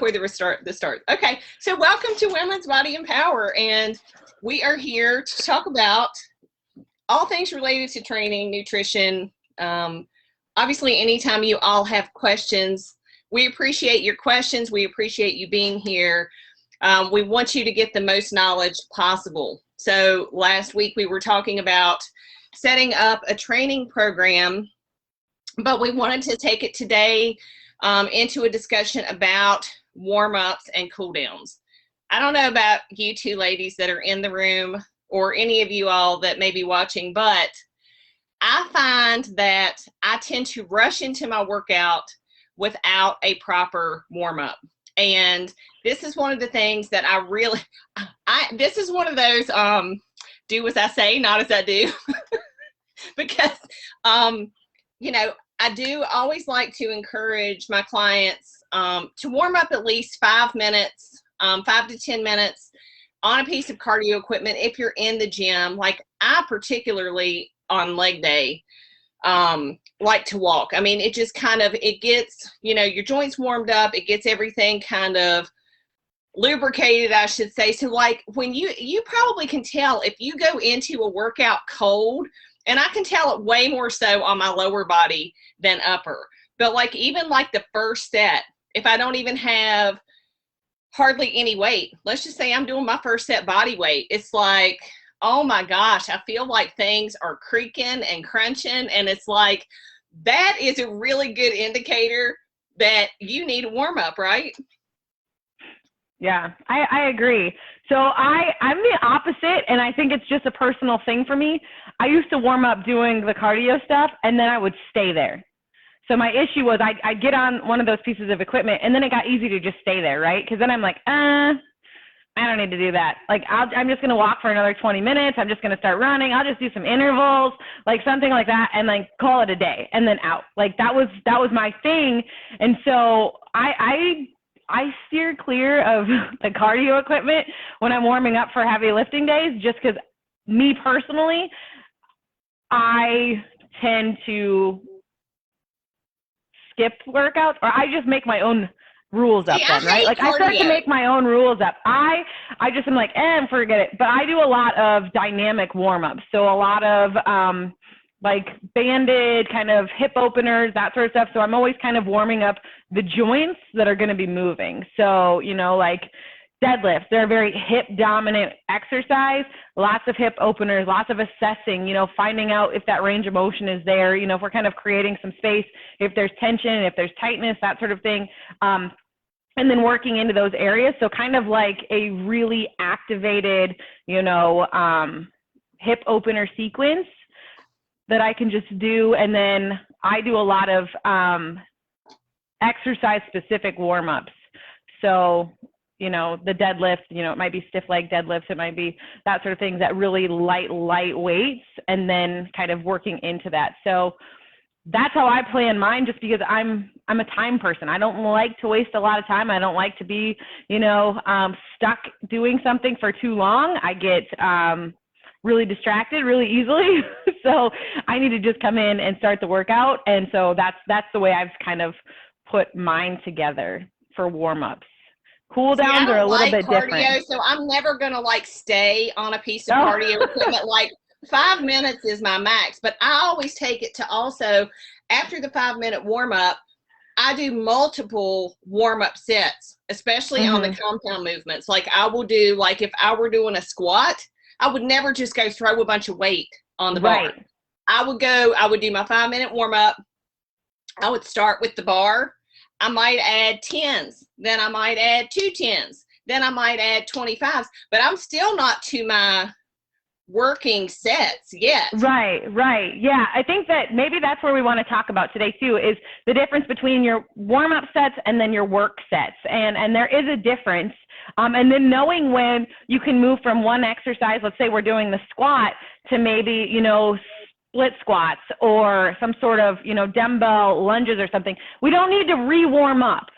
where the start. Okay, so welcome to Women's Body and Power, and we are here to talk about all things related to training, nutrition. Obviously, anytime you all have questions, we appreciate your questions. We appreciate you being here. We want you to get the most knowledge possible. So last week we were talking about setting up a training program, but we wanted to take it today into a discussion about warm-ups and cool-downs. I don't know about you two ladies that are in the room or any of you all that may be watching, but I find that I tend to rush into my workout without a proper warm-up. And this is one of the things that this is one of those do as I say, not as I do. Because, you know, I do always like to encourage my clients to warm up at least 5 minutes, 5 to 10 minutes on a piece of cardio equipment if you're in the gym. Like I particularly on leg day like to walk. I mean, it just kind of, it gets, you know, your joints warmed up, it gets everything kind of lubricated, I should say. So like when you probably can tell if you go into a workout cold, and I can tell it way more so on my lower body than upper. But like even like the first set, if I don't even have hardly any weight, let's just say I'm doing my first set body weight, it's like, oh my gosh, I feel like things are creaking and crunching. And it's like, that is a really good indicator that you need a warm up, right? Yeah, I agree. So I'm the opposite, and I think it's just a personal thing for me. I used to warm up doing the cardio stuff, and then I would stay there. So my issue was I'd get on one of those pieces of equipment, and then it got easy to just stay there, right? Because then I'm like, I don't need to do that. Like, I'm just going to walk for another 20 minutes. I'm just going to start running. I'll just do some intervals, like something like that, and like call it a day and then out. Like that was my thing. And so I steer clear of the cardio equipment when I'm warming up for heavy lifting days, just because me personally, I tend to skip workouts, or I just make my own rules up then, right? Like I start to make my own rules up. I just am like, forget it. But I do a lot of dynamic warm-ups. So a lot of like banded kind of hip openers, that sort of stuff. So I'm always kind of warming up the joints that are going to be moving. So, you know, like deadlifts, they're a very hip dominant exercise, lots of hip openers, lots of assessing, you know, finding out if that range of motion is there, you know, if we're kind of creating some space, if there's tension, if there's tightness, that sort of thing. And then working into those areas. So kind of like a really activated, you know, hip opener sequence that I can just do. And then I do a lot of exercise specific warm-ups. So, you know, the deadlift, you know, it might be stiff leg deadlifts. It might be that sort of things, that really light weights, and then kind of working into that. So that's how I plan mine, just because I'm a time person. I don't like to waste a lot of time. I don't like to be, you know, stuck doing something for too long. I get really distracted really easily. So I need to just come in and start the workout. And so that's the way I've kind of put mine together for warm-ups. Cool downs are a little bit different. So I'm never going to like stay on a piece of cardio equipment. Like 5 minutes is my max, but I always take it to also after the 5 minute warm up, I do multiple warm up sets, especially on the compound movements. Like I will do, like if I were doing a squat, I would never just go throw a bunch of weight on the bar. I would do my 5 minute warm up. I would start with the bar. I might add 10s, then I might add 2 10s, then I might add 25s, but I'm still not to my working sets yet. Right. Yeah. I think that maybe that's where we want to talk about today too, is the difference between your warm-up sets and then your work sets. And there is a difference. And then knowing when you can move from one exercise, let's say we're doing the squat, to maybe, you know, split squats or some sort of, you know, dumbbell lunges or something. We don't need to re-warm up.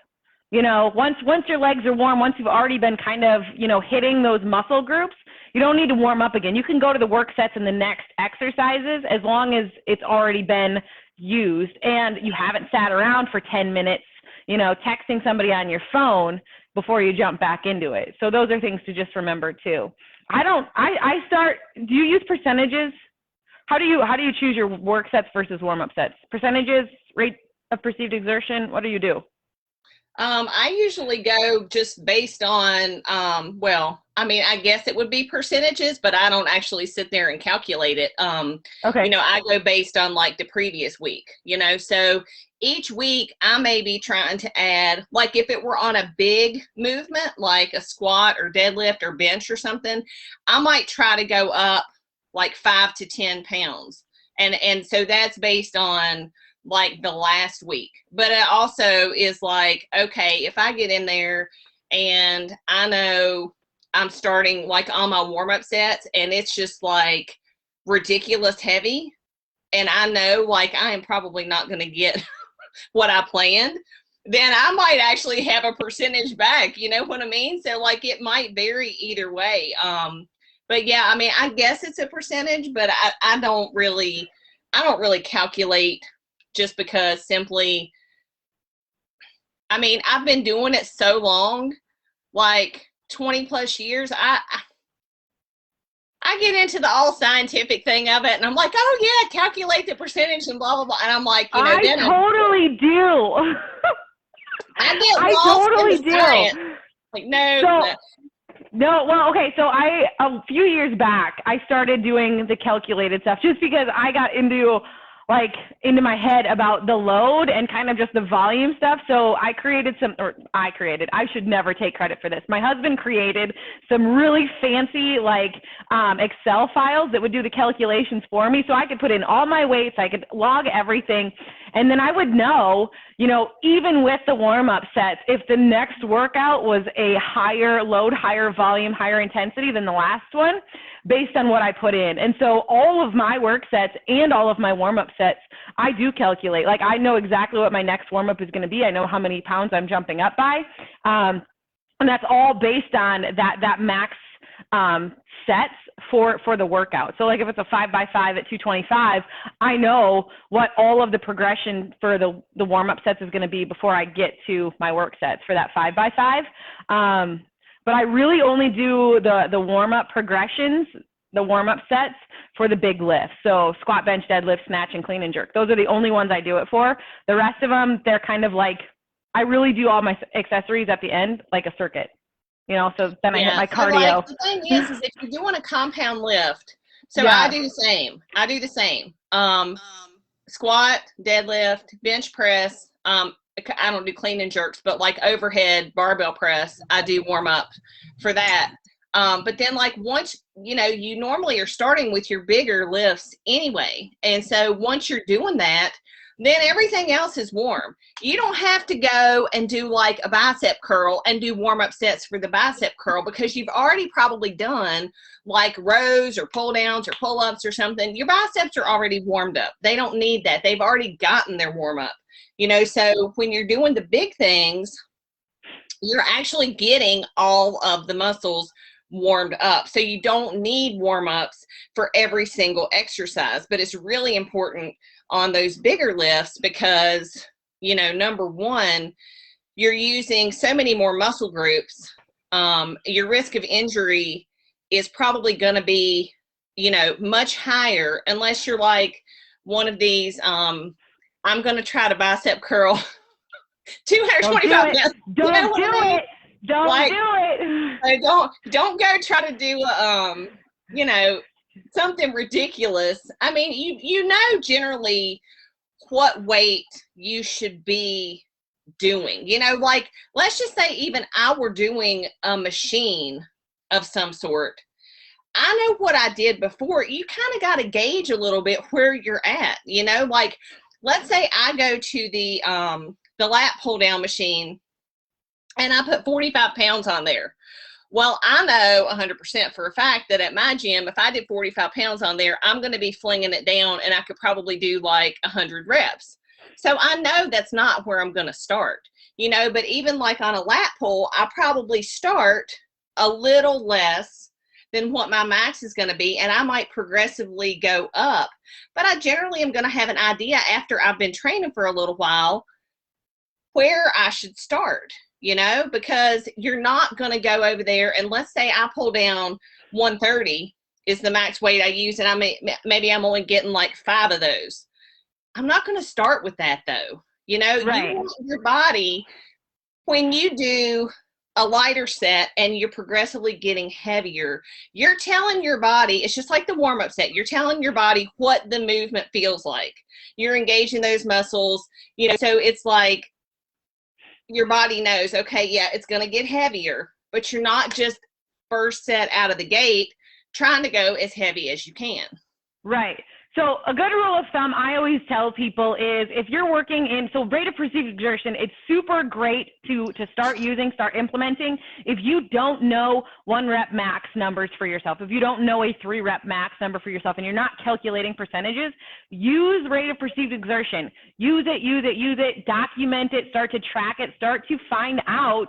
You know, once your legs are warm, once you've already been kind of, you know, hitting those muscle groups, you don't need to warm up again. You can go to the work sets and the next exercises as long as it's already been used and you haven't sat around for 10 minutes, texting somebody on your phone before you jump back into it. So those are things to just remember too. Do you use percentages? How do you choose your work sets versus warm-up sets? Percentages, rate of perceived exertion, what do you do? I usually go just based on, I guess it would be percentages, but I don't actually sit there and calculate it. Okay. I go based on like the previous week, so each week I may be trying to add, like if it were on a big movement, like a squat or deadlift or bench or something, I might try to go up like 5 to 10 pounds. And so that's based on like the last week. But it also is like, okay, if I get in there and I know I'm starting like on my warm-up sets and it's just like ridiculous heavy, and I know like I am probably not going to get what I planned, then I might actually have a percentage back, you know what I mean? So like it might vary either way. But yeah, I guess it's a percentage, but I don't really calculate, just because simply, I've been doing it so long, like 20 plus years. I get into the all scientific thing of it, and I'm like, oh yeah, calculate the percentage and blah blah blah, and I'm like, I totally do. I totally do. Science. Like no. No, well, okay, so a few years back, I started doing the calculated stuff just because I got into my head about the load and kind of just the volume stuff. So I should never take credit for this. My husband created some really fancy Excel files that would do the calculations for me. So I could put in all my weights, I could log everything. And then I would know, even with the warm-up sets, if the next workout was a higher load, higher volume, higher intensity than the last one, based on what I put in. And so all of my work sets and all of my warm-up sets, I do calculate. Like I know exactly what my next warm-up is going to be. I know how many pounds I'm jumping up by. And that's all based on that max sets for the workout. So like if it's a 5x5 at 225, I know what all of the progression for the warm-up sets is going to be before I get to my work sets for that 5x5. But I really only do the warm-up progressions, the warm-up sets for the big lifts. So squat, bench, deadlift, snatch, and clean and jerk. Those are the only ones I do it for. The rest of them, they're kind of like, I really do all my accessories at the end, like a circuit. So then I hit my cardio. The thing is if you're doing a compound lift, I do the same. Squat, deadlift, bench press, I don't do clean and jerks, but like overhead barbell press, I do warm up for that. But then once, you normally are starting with your bigger lifts anyway. And so once you're doing that, then everything else is warm. You don't have to go and do like a bicep curl and do warm up sets for the bicep curl, because you've already probably done like rows or pull downs or pull ups or something. Your biceps are already warmed up. They don't need that. They've already gotten their warm up. So when you're doing the big things, you're actually getting all of the muscles warmed up. So you don't need warm-ups for every single exercise, but it's really important on those bigger lifts because, number one, you're using so many more muscle groups. Your risk of injury is probably going to be, much higher unless you're like one of these, I'm going to try to bicep curl 225 pounds. Don't do it. Don't go try to do, something ridiculous. Generally what weight you should be doing, let's just say even I were doing a machine of some sort. I know what I did before. You kind of got to gauge a little bit where you're at, let's say I go to the lat pull down machine and I put 45 pounds on there. Well, I know 100% for a fact that at my gym, if I did 45 pounds on there, I'm going to be flinging it down and I could probably do like 100 reps. So I know that's not where I'm going to start, but even like on a lat pull, I probably start a little less than what my max is going to be, and I might progressively go up. But I generally am going to have an idea after I've been training for a little while where I should start, you know, because you're not going to go over there. And let's say I pull down 130 is the max weight I use. And maybe I'm only getting like 5 of those. I'm not going to start with that though. You know, right. You want your body, when you do a lighter set and you're progressively getting heavier, you're telling your body, it's just like the warm-up set, you're telling your body what the movement feels like. You're engaging those muscles, you know, so it's like your body knows, okay, yeah, it's going to get heavier, but you're not just first set out of the gate trying to go as heavy as you can. Right. So a good rule of thumb I always tell people is if you're working in, so rate of perceived exertion, it's super great to start implementing. If you don't know 1 rep max numbers for yourself, if you don't know a 3 rep max number for yourself and you're not calculating percentages, use rate of perceived exertion. Use it, document it, start to track it, start to find out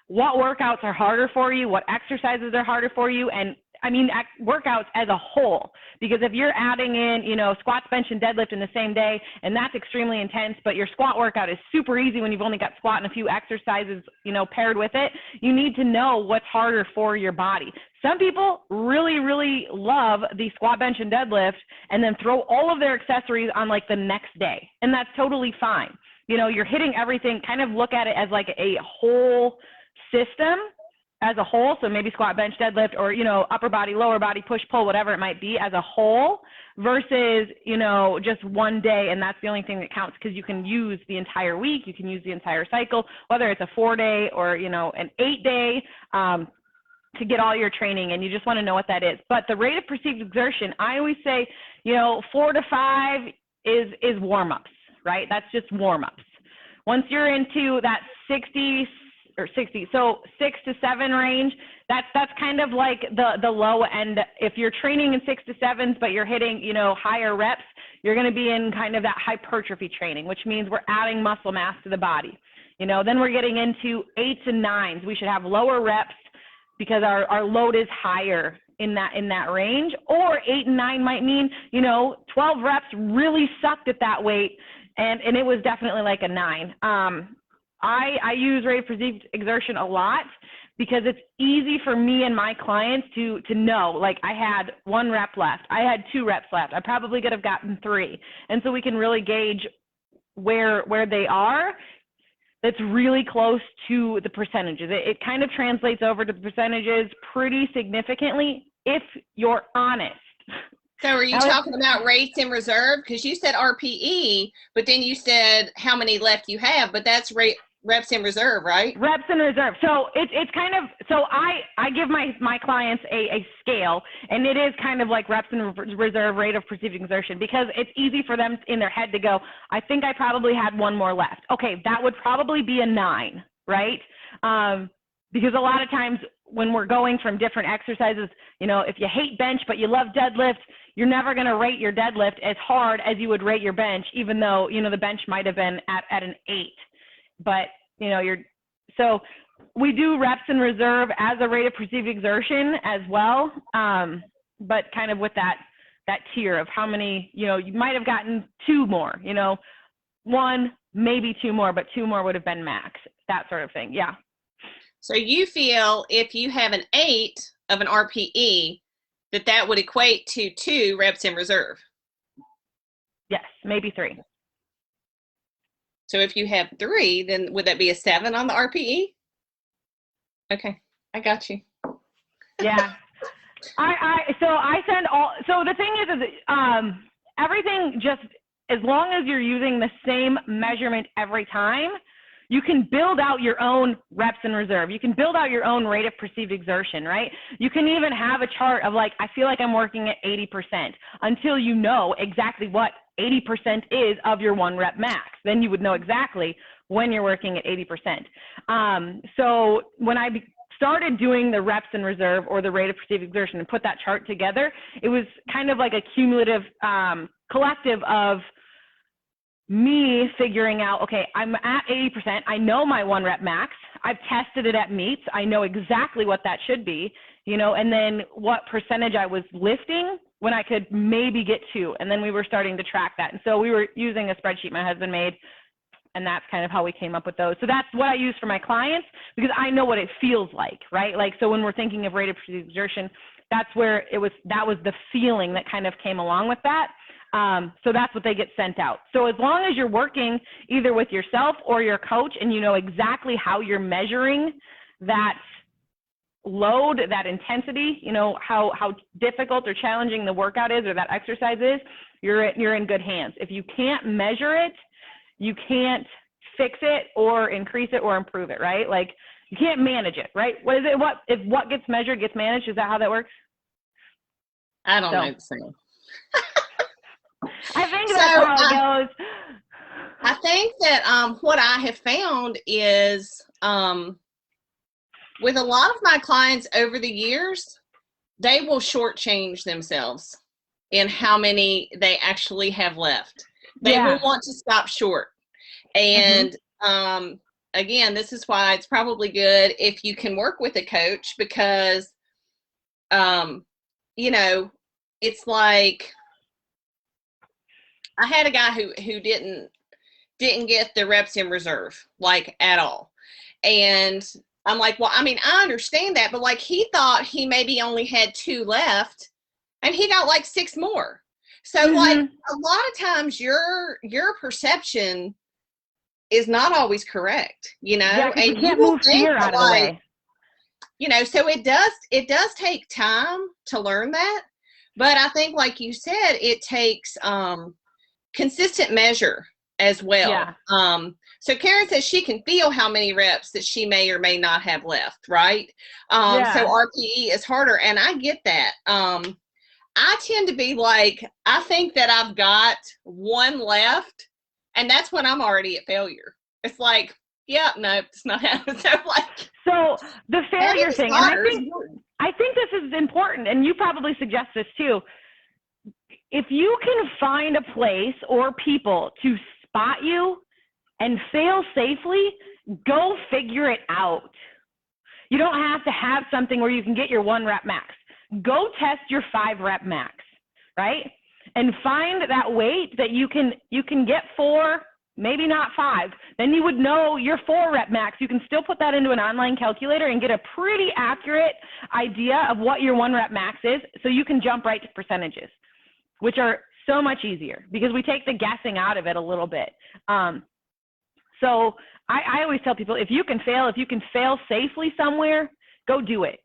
what workouts are harder for you, what exercises are harder for you, and I mean, workouts as a whole, because if you're adding in, you know, squats, bench, and deadlift in the same day, and that's extremely intense, but your squat workout is super easy when you've only got squat and a few exercises, you know, paired with it, you need to know what's harder for your body. Some people really, really love the squat, bench, and deadlift and then throw all of their accessories on like the next day, and that's totally fine. You know, you're hitting everything, kind of look at it as like a whole system as a whole. So maybe squat, bench, deadlift, or, you know, upper body, lower body, push, pull, whatever it might be as a whole versus, you know, just one day. And that's the only thing that counts, because you can use the entire week, you can use the entire cycle, whether it's a 4-day or, you know, an 8-day, to get all your training, and you just want to know what that is. But the rate of perceived exertion, I always say, you know, 4 to 5 is warm-ups, right? That's just warm-ups. Once you're into that 60, so 6 to 7 range, that's kind of like the low end. If you're training in 6 to 7s, but you're hitting, you know, higher reps, you're going to be in kind of that hypertrophy training, which means we're adding muscle mass to the body. You know, then we're getting into 8s and 9s. We should have lower reps because our load is higher in that range. Or 8 and 9 might mean, you know, 12 reps really sucked at that weight, and it was definitely like a 9. I use rate of perceived exertion a lot because it's easy for me and my clients to know, like, I had 1 rep left, I had 2 reps left, I probably could have gotten 3. And so we can really gauge where they are. That's really close to the percentages. It kind of translates over to the percentages pretty significantly if you're honest. So are you talking about rates in reserve? Because you said RPE, but then you said how many left you have, but that's reps in reserve, right? Reps in reserve. So it's kind of, so I give my clients a scale, and it is kind of like reps in reserve, rate of perceived exertion, because it's easy for them in their head to go, I think I probably had 1 more left. Okay, that would probably be a 9, right? Because a lot of times when we're going from different exercises, you know, if you hate bench but you love deadlift, you're never going to rate your deadlift as hard as you would rate your bench, even though, you know, the bench might have been at an 8. But, you know, so we do reps in reserve as a rate of perceived exertion as well. But kind of with that tier of how many, you know, you might have gotten 2 more, you know, 1, maybe 2 more, but 2 more would have been max, that sort of thing. Yeah. So you feel if you have an 8 of an RPE, that would equate to 2 reps in reserve? Yes, maybe 3. So if you have 3, then would that be a 7 on the RPE? Okay, I got you. Yeah. So the thing is everything, just as long as you're using the same measurement every time, you can build out your own reps in reserve. You can build out your own rate of perceived exertion, right? You can even have a chart of like, I feel like I'm working at 80% until you know exactly what 80% is of your 1 rep max. Then you would know exactly when you're working at 80%. So when I started doing the reps in reserve or the rate of perceived exertion and put that chart together, it was kind of like a cumulative collective of me figuring out, okay, I'm at 80%. I know my 1 rep max. I've tested it at meets. I know exactly what that should be, you know, and then what percentage I was lifting when I could maybe get to. And then we were starting to track that. And so we were using a spreadsheet my husband made And that's kind of how we came up with those. So that's what I use for my clients because I know what it feels like, right? Like, so when we're thinking of rated exertion, that's where that was the feeling that kind of came along with that. So that's what they get sent out. So as long as you're working either with yourself or your coach and you know exactly how you're measuring that load, that intensity, you know, how difficult or challenging the workout is or that exercise is, you're in good hands. If you can't measure it, you can't fix it or increase it or improve it, right? Like you can't manage it, right? What is it? If what gets measured gets managed? Is that how that works? I don't know the same. I think that's how it goes. I think that what I have found is with a lot of my clients over the years, they will shortchange themselves in how many they actually have left. They will want to stop short. And again, this is why it's probably good if you can work with a coach because, you know, it's like I had a guy who didn't get the reps in reserve, like at all. And I'm like, well, I mean, I understand that, but like he thought he maybe only had 2 left and he got like 6 more. So like a lot of times your perception is not always correct, you know, yeah, and you can't move fear out of the way. You know, so it does take time to learn that. But I think, like you said, it takes consistent measure as well. Yeah. So Karen says she can feel how many reps that she may or may not have left, right? So RPE is harder, and I get that. I tend to be like, I think that I've got 1 left, and that's when I'm already at failure. It's like, yeah, no, it's not happening. So the failure thing, and I think this is important, and you probably suggest this too. If you can find a place or people to spot you and fail safely, go figure it out. You don't have to have something where you can get your 1 rep max. Go test your 5 rep max, right? And find that weight that you can get 4, maybe not 5. Then you would know your 4 rep max. You can still put that into an online calculator and get a pretty accurate idea of what your 1 rep max is, so you can jump right to percentages, which are so much easier because we take the guessing out of it a little bit. So I always tell people, if you can fail safely somewhere, go do it.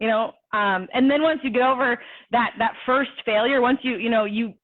You know, and then once you get over that first failure, once you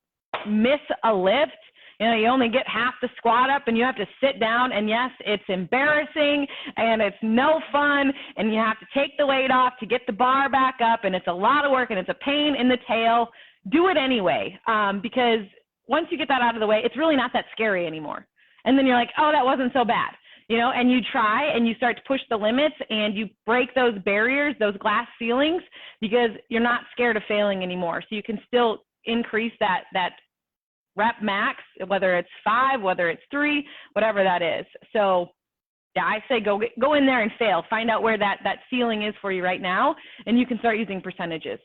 miss a lift, you know, you only get half the squat up and you have to sit down, and yes, it's embarrassing and it's no fun, and you have to take the weight off to get the bar back up, and it's a lot of work and it's a pain in the tail. Do it anyway, because once you get that out of the way, it's really not that scary anymore. And then you're like, oh, that wasn't so bad. You know, and you try and you start to push the limits and you break those barriers, those glass ceilings, because you're not scared of failing anymore. So you can still increase that rep max, whether it's 5, whether it's 3, whatever that is. So yeah, I say go in there and fail. Find out where that ceiling is for you right now, and you can start using percentages.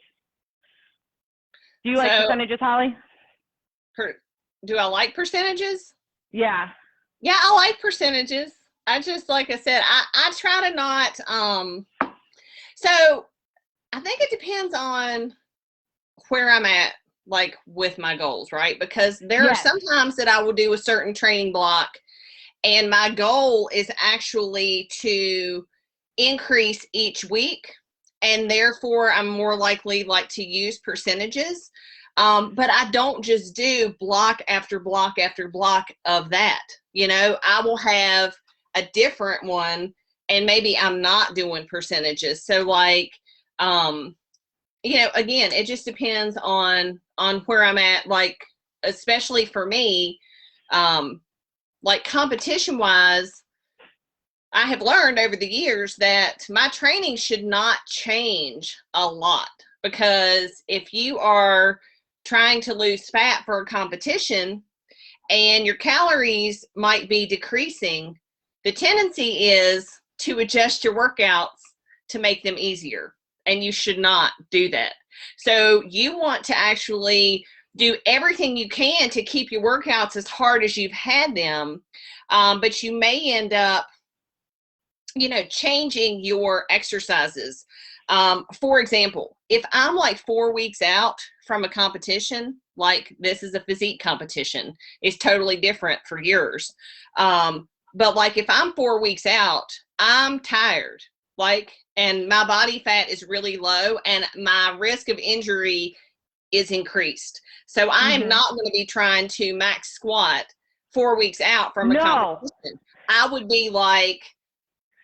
Do you like percentages, Holly? Do I like percentages? Yeah. Yeah, I like percentages. I just, like I said, I try to not, so I think it depends on where I'm at, like with my goals, right? Because there are sometimes that I will do a certain training block and my goal is actually to increase each week. And therefore I'm more likely like to use percentages. But I don't just do block after block after block of that. You know, I will have a different one and maybe I'm not doing percentages. So like, you know, again, it just depends on where I'm at, like, especially for me, like competition wise, I have learned over the years that my training should not change a lot, because if you are trying to lose fat for a competition and your calories might be decreasing, the tendency is to adjust your workouts to make them easier, and you should not do that. So you want to actually do everything you can to keep your workouts as hard as you've had them, but you may end up, changing your exercises. For example, if I'm like 4 weeks out from a competition, like this is a physique competition, it's totally different for yours. But like if I'm 4 weeks out, I'm tired, and my body fat is really low and my risk of injury is increased. So I am not going to be trying to max squat 4 weeks out from a competition. I would be like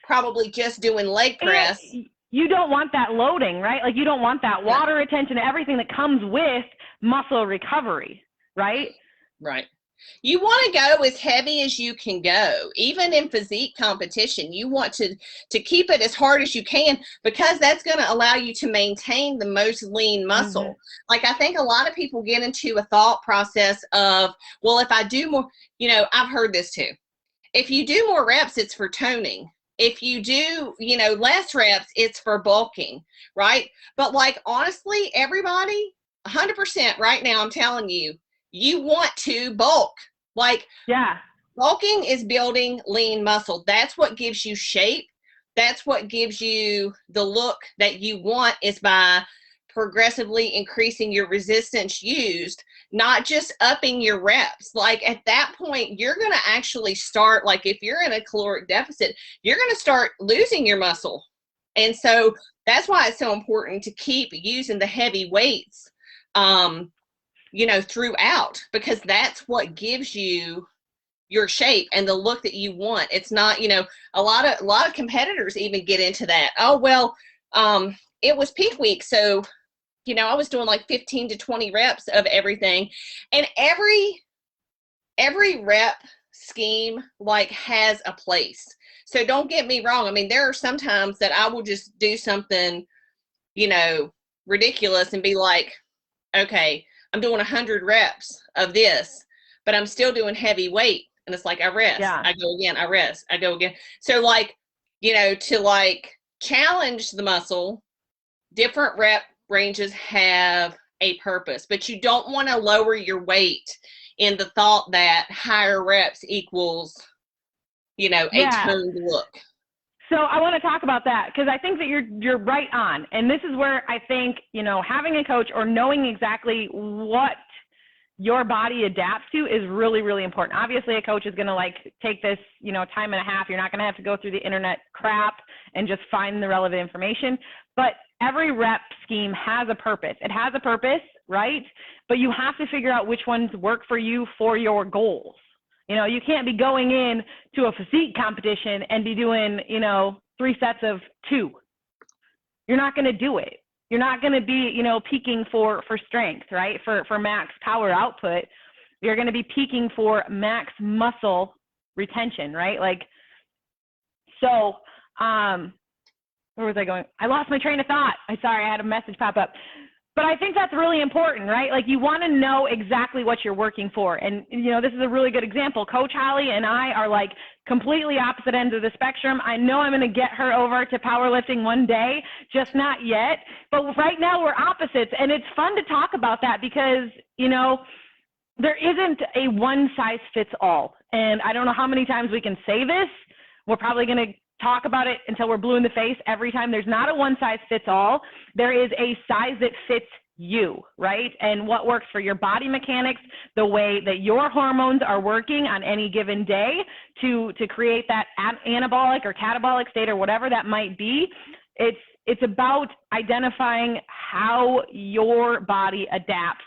probably just doing leg press. And you don't want that loading, right? Like you don't want that water retention, everything that comes with muscle recovery, right? Right. You want to go as heavy as you can go. Even in physique competition, you want to keep it as hard as you can, because that's going to allow you to maintain the most lean muscle. Like I think a lot of people get into a thought process of, well, if I do more, I've heard this too. If you do more reps, it's for toning. If you do, less reps, it's for bulking, right? But like, honestly, everybody, 100% right now, I'm telling you, you want to bulk. Like, bulking is building lean muscle. That's what gives you shape. That's what gives you the look that you want, is by progressively increasing your resistance used, not just upping your reps. Like at that point, you're going to actually start, like if you're in a caloric deficit, you're going to start losing your muscle. And so that's why it's so important to keep using the heavy weights, throughout, because that's what gives you your shape and the look that you want. It's not, a lot of competitors even get into that. Oh, well, it was peak week, so I was doing like 15 to 20 reps of everything. And every rep scheme like has a place. So don't get me wrong. I mean, there are some times that I will just do something, ridiculous and be like, okay, I'm doing 100 reps of this, but I'm still doing heavy weight. And it's like, I rest, I go again, I rest, I go again. So like, to like challenge the muscle, different rep ranges have a purpose, but you don't want to lower your weight in the thought that higher reps equals, a toned look. So I want to talk about that, because I think that you're right on. And this is where I think, having a coach or knowing exactly what your body adapts to is really, really important. Obviously, a coach is going to like take this, time and a half. You're not going to have to go through the internet crap and just find the relevant information. But every rep scheme has a purpose. It has a purpose, right? But you have to figure out which ones work for you for your goals. You can't be going in to a physique competition and be doing, 3 sets of 2. You're not going to do it. You're not going to be, peaking for strength, right? For max power output. You're going to be peaking for max muscle retention, right? Like, so, where was I going? I lost my train of thought. I'm sorry, I had a message pop up. But I think that's really important, right? Like you want to know exactly what you're working for. And, this is a really good example. Coach Holly and I are like completely opposite ends of the spectrum. I know I'm going to get her over to powerlifting one day, just not yet. But right now we're opposites. And it's fun to talk about that because, there isn't a one size fits all. And I don't know how many times we can say this. We're probably going to talk about it until we're blue in the face every time. There's not a one size fits all. There is a size that fits you, right? And what works for your body mechanics, the way that your hormones are working on any given day to create that anabolic or catabolic state or whatever that might be. It's about identifying how your body adapts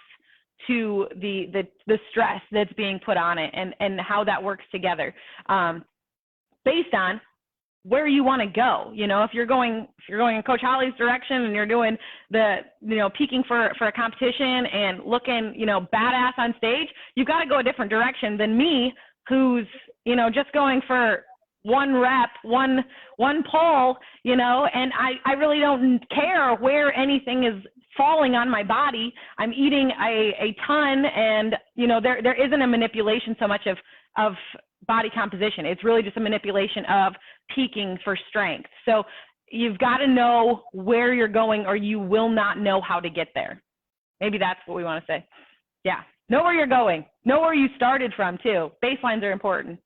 to the stress that's being put on it and how that works together based on where you want to go. If you're going in Coach Holly's direction and you're doing the, peaking for a competition and looking, badass on stage, you've got to go a different direction than me, who's, just going for one rep, one pull, and I really don't care where anything is falling on my body. I'm eating a ton, and, there isn't a manipulation so much of body composition. It's really just a manipulation of peaking for strength. So you've got to know where you're going or you will not know how to get there. Maybe that's what we want to say. Yeah. Know where you're going. Know where you started from too. Baselines are important.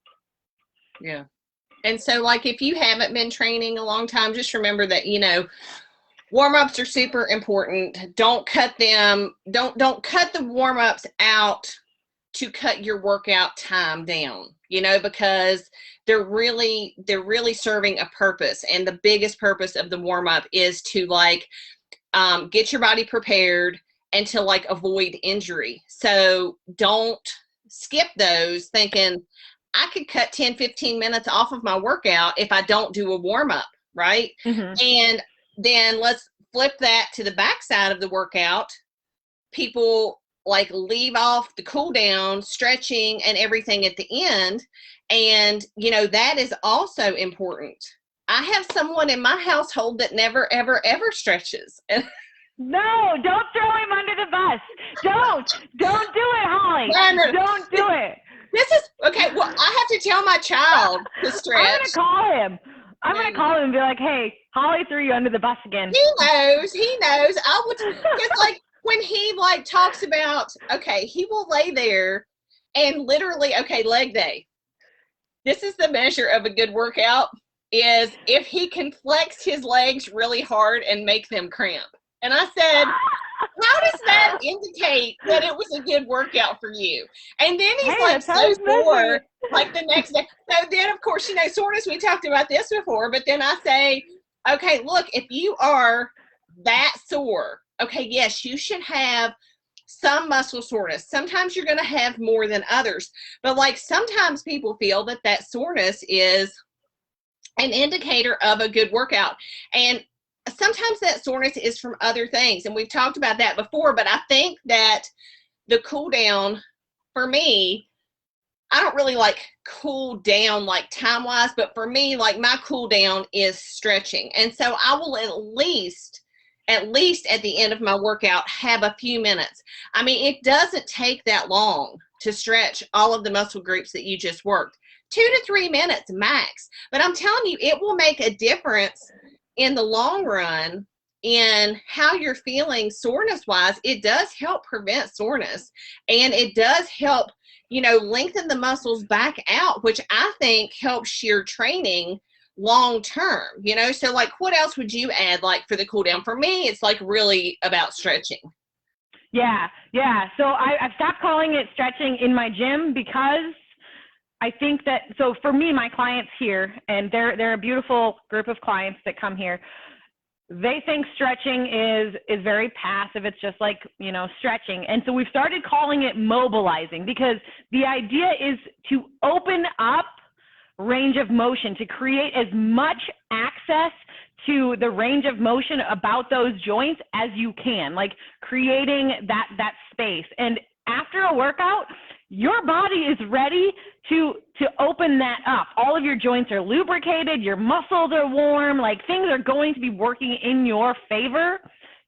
Yeah. And so like, if you haven't been training a long time, just remember that, you know, warm-ups are super important. Don't cut them. Don't cut the warm-ups out to cut your workout time down, you know, because they're really serving a purpose. And the biggest purpose of the warm-up is to like get your body prepared and to like avoid injury. So don't skip those thinking I could cut 10, 15 minutes off of my workout if I don't do a warm-up, right? Mm-hmm. And then let's flip that to the backside of the workout. People like leave off the cool down, stretching, and everything at the end. And, you know, that is also important. I have someone in my household that never, ever, ever stretches. No, don't throw him under the bus. Don't do it, Holly. No. Don't do it. This is, okay, well, I have to tell my child to stretch. I'm going to call him. I'm going to call him and be like, hey, Holly threw you under the bus again. He knows. I would, because like when he like talks about, okay, he will lay there and literally, okay, leg day. This is the measure of a good workout, is if he can flex his legs really hard and make them cramp. And I said, how does that indicate that it was a good workout for you? And then he's like so sore, like the next day. So then, of course, you know, soreness, we talked about this before, but then I say, okay, look, if you are that sore, okay, yes, you should have some muscle soreness. Sometimes you're going to have more than others. But like sometimes people feel that that soreness is an indicator of a good workout. And sometimes that soreness is from other things. And we've talked about that before, but I think that the cool down for me, I don't really like cool down like time wise, but for me, like my cool down is stretching. And so I will at least at the end of my workout have a few minutes. I mean, it doesn't take that long to stretch all of the muscle groups that you just worked. 2 to 3 minutes max. But I'm telling you, it will make a difference in the long run in how you're feeling soreness wise. It does help prevent soreness, and it does help, you know, lengthen the muscles back out, which I think helps your training long term, you know. So like, what else would you add like for the cool down? For me, it's like really about stretching. Yeah. So I've stopped calling it stretching in my gym because I think that, so for me, my clients here, and they're a beautiful group of clients that come here, they think stretching is very passive. It's just like, you know, stretching. And so we've started calling it mobilizing, because the idea is to open up range of motion, to create as much access to the range of motion about those joints as you can, like creating that space. And after a workout, your body is ready to open that up. All of your joints are lubricated, your muscles are warm, like things are going to be working in your favor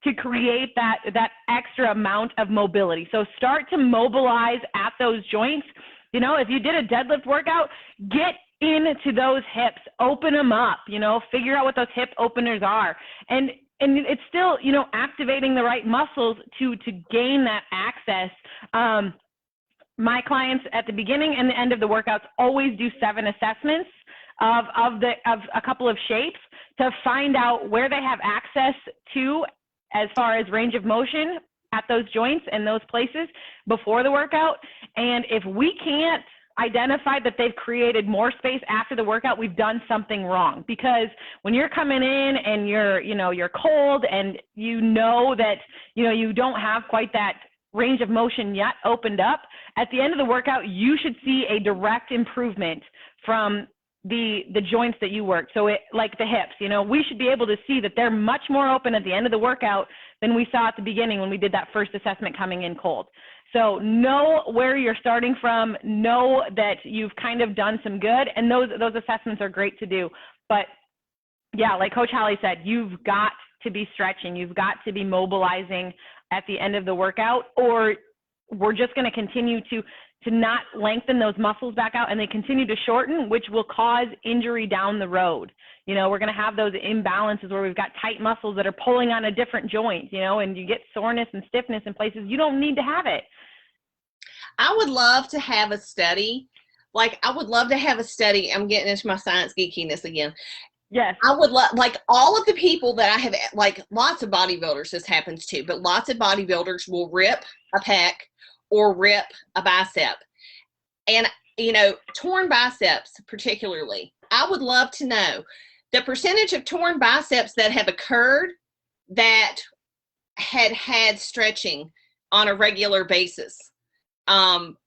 to create that extra amount of mobility. So start to mobilize at those joints. You know, if you did a deadlift workout, get into those hips, open them up, you know, figure out what those hip openers are. And it's still, you know, activating the right muscles to gain that access. My clients at the beginning and the end of the workouts always do 7 assessments of a couple of shapes to find out where they have access to as far as range of motion at those joints and those places before the workout. And if we can't identify that they've created more space after the workout, we've done something wrong. Because when you're coming in and you're cold and you know that, you know, you don't have quite that range of motion yet opened up, at the end of the workout, you should see a direct improvement from the joints that you worked. So like the hips, you know, we should be able to see that they're much more open at the end of the workout than we saw at the beginning when we did that first assessment coming in cold. So know where you're starting from, know that you've kind of done some good, and those assessments are great to do. But yeah, like Coach Holly said, you've got to be stretching, you've got to be mobilizing at the end of the workout, or we're just going to continue to not lengthen those muscles back out, and they continue to shorten, which will cause injury down the road. You know, we're going to have those imbalances where we've got tight muscles that are pulling on a different joint, you know, and you get soreness and stiffness in places you don't need to have it. I would love to have a study like, I would love to have a study. I'm getting into my science geekiness again. Yes. I would love, like, all of the people that I have, like, lots of bodybuilders, this happens too, but lots of bodybuilders will rip a pec or rip a bicep. And, you know, torn biceps particularly, I would love to know the percentage of torn biceps that have occurred that had stretching on a regular basis.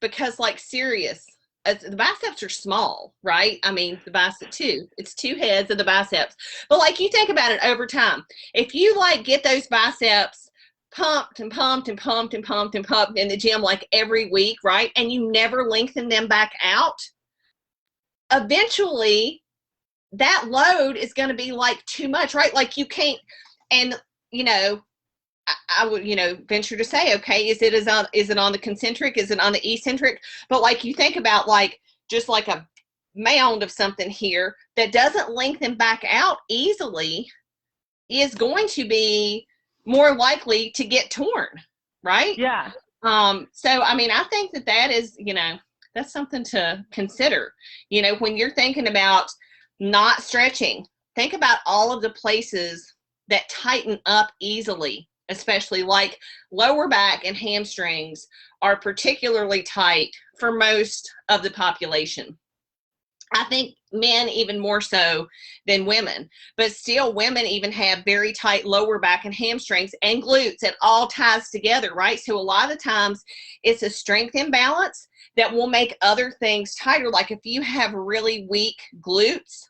Because, like, serious, the biceps are small, right? I mean, the bicep too, it's two heads of the biceps. But, like, you think about it over time, if you, like, get those biceps pumped and pumped and pumped and pumped and pumped in the gym, like, every week, right? And you never lengthen them back out, eventually that load is going to be, like, too much, right? Like, you can't, and, you know, I would, you know, venture to say, okay, is it on the concentric? Is it on the eccentric? But, like, you think about, like, just like a mound of something here that doesn't lengthen back out easily is going to be more likely to get torn, right? Yeah. So, I mean, I think that is, you know, that's something to consider. You know, when you're thinking about not stretching, think about all of the places that tighten up easily, especially like lower back and hamstrings are particularly tight for most of the population. I think men even more so than women, but still women even have very tight lower back and hamstrings and glutes. It all ties together, right? So a lot of the times it's a strength imbalance that will make other things tighter. Like if you have really weak glutes,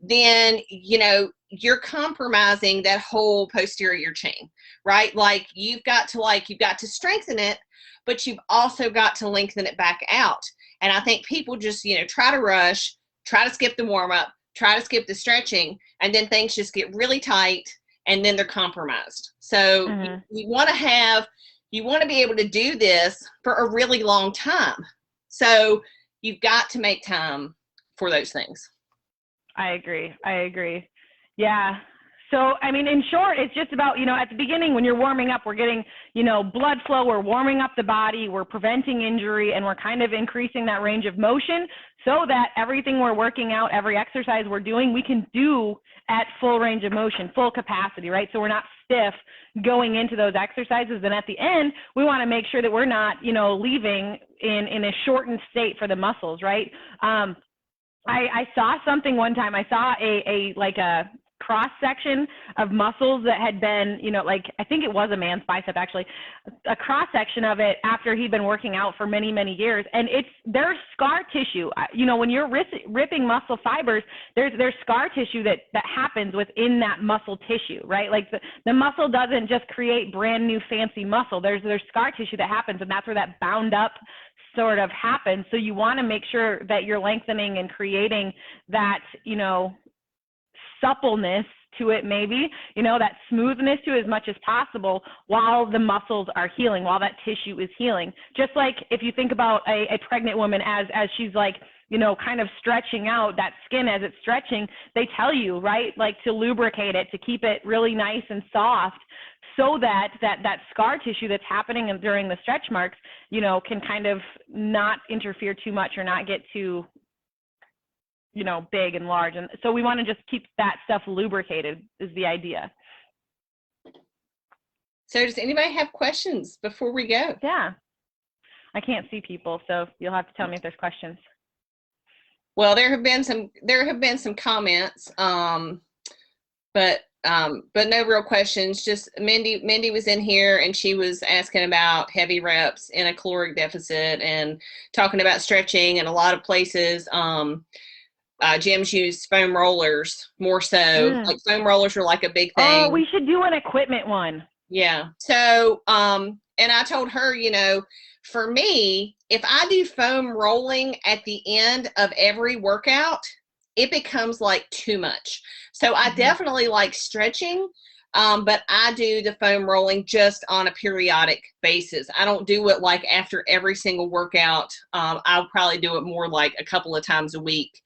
then, you know, you're compromising that whole posterior chain, right? Like you've got to strengthen it, but you've also got to lengthen it back out. And I think people just, you know, try to rush, try to skip the warm up, try to skip the stretching, and then things just get really tight and then they're compromised. So you want to be able to do this for a really long time. So you've got to make time for those things. I agree. Yeah. So, I mean, in short, it's just about, you know, at the beginning when you're warming up, we're getting, you know, blood flow, we're warming up the body, we're preventing injury, and we're kind of increasing that range of motion so that everything we're working out, every exercise we're doing, we can do at full range of motion, full capacity, right? So we're not stiff going into those exercises. And at the end, we want to make sure that we're not, you know, leaving in a shortened state for the muscles, right? I saw something one time. I saw a cross section of muscles that had been, you know, like, I think it was a man's bicep actually, a cross section of it after he'd been working out for many, many years. And there's scar tissue, you know, when you're ripping muscle fibers, there's scar tissue that happens within that muscle tissue, right? Like the muscle doesn't just create brand new fancy muscle. There's scar tissue that happens, and that's where that bound up sort of happens. So you want to make sure that you're lengthening and creating that, you know, suppleness to it, maybe, you know, that smoothness to it as much as possible while the muscles are healing, while that tissue is healing. Just like if you think about a pregnant woman as she's like, you know, kind of stretching out that skin as it's stretching, they tell you, right, like to lubricate it, to keep it really nice and soft so that scar tissue that's happening during the stretch marks, you know, can kind of not interfere too much or not get too, you know, big and large. And so we want to just keep that stuff lubricated is the idea. So does anybody have questions before we go? Yeah. I can't see people, so you'll have to tell me if there's questions. Well, there have been some comments, but no real questions. Just Mindy was in here and she was asking about heavy reps in a caloric deficit and talking about stretching, and a lot of places gyms use foam rollers more so. Like foam rollers are like a big thing. Oh, we should do an equipment one. Yeah. So, and I told her, you know, for me, if I do foam rolling at the end of every workout, it becomes like too much. So I definitely like stretching, but I do the foam rolling just on a periodic basis. I don't do it like after every single workout. I'll probably do it more like a couple of times a week,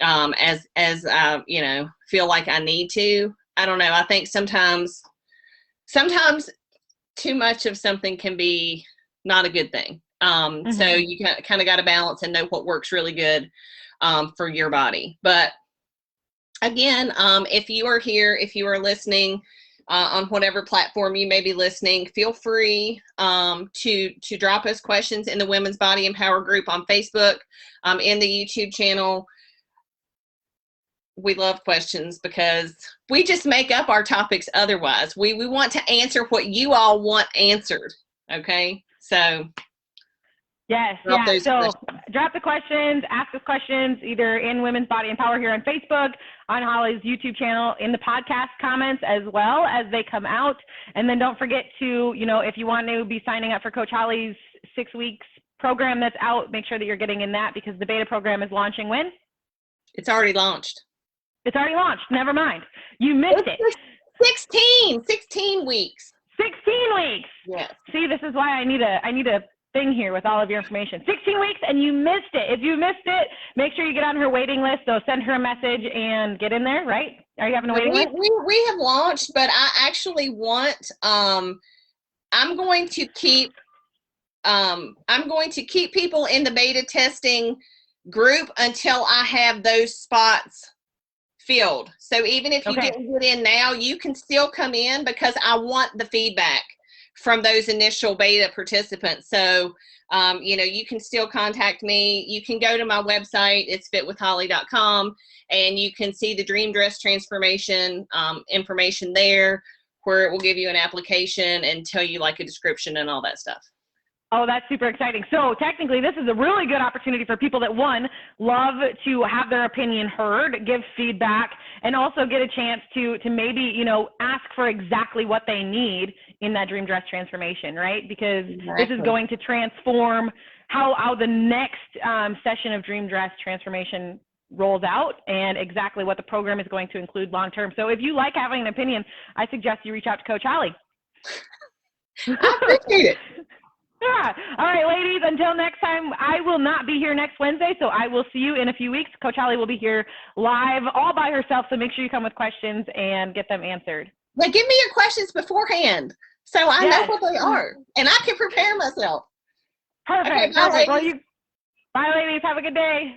as I, you know, feel like I need to. I don't know. I think sometimes too much of something can be not a good thing. So you kind of got to balance and know what works really good for your body. But again, if you are here, if you are listening on whatever platform you may be listening, feel free to drop us questions in the Women's Body and Power group on Facebook, in the YouTube channel. We love questions because we just make up our topics otherwise. We want to answer what you all want answered. Okay, so yes, yeah. So drop the questions, ask us questions either in Women's Body and Power here on Facebook, on Holly's YouTube channel, in the podcast comments as well as they come out. And then don't forget to, if you want to be signing up for Coach Holly's 6 weeks program that's out, make sure that you're getting in that because the beta program is launching when? It's already launched. It's already launched. Never mind. You missed it. 16 weeks. 16 weeks. Yes. See, this is why I need a thing here with all of your information. 16 weeks and you missed it. If you missed it, make sure you get on her waiting list. So send her a message and get in there, right? Are you having a waiting list? We have launched, but I actually want, I'm going to keep people in the beta testing group until I have those spots filled. So even if you didn't get in now, you can still come in because I want the feedback from those initial beta participants. So, you can still contact me. You can go to my website. It's fitwithholly.com, and you can see the dream dress transformation information there, where it will give you an application and tell you like a description and all that stuff. Oh, that's super exciting. So technically, this is a really good opportunity for people that, one, love to have their opinion heard, give feedback, and also get a chance to maybe, ask for exactly what they need in that dream dress transformation, right? Because this is going to transform how the next session of dream dress transformation rolls out and exactly what the program is going to include long term. So if you like having an opinion, I suggest you reach out to Coach Holly. I appreciate it. Yeah. All right, ladies, until next time, I will not be here next Wednesday, so I will see you in a few weeks. Coach Holly will be here live all by herself, so make sure you come with questions and get them answered. Yeah, give me your questions beforehand so I know what they are, and I can prepare myself. Perfect. Okay, bye, perfect. ladies. Bye, ladies. Have a good day.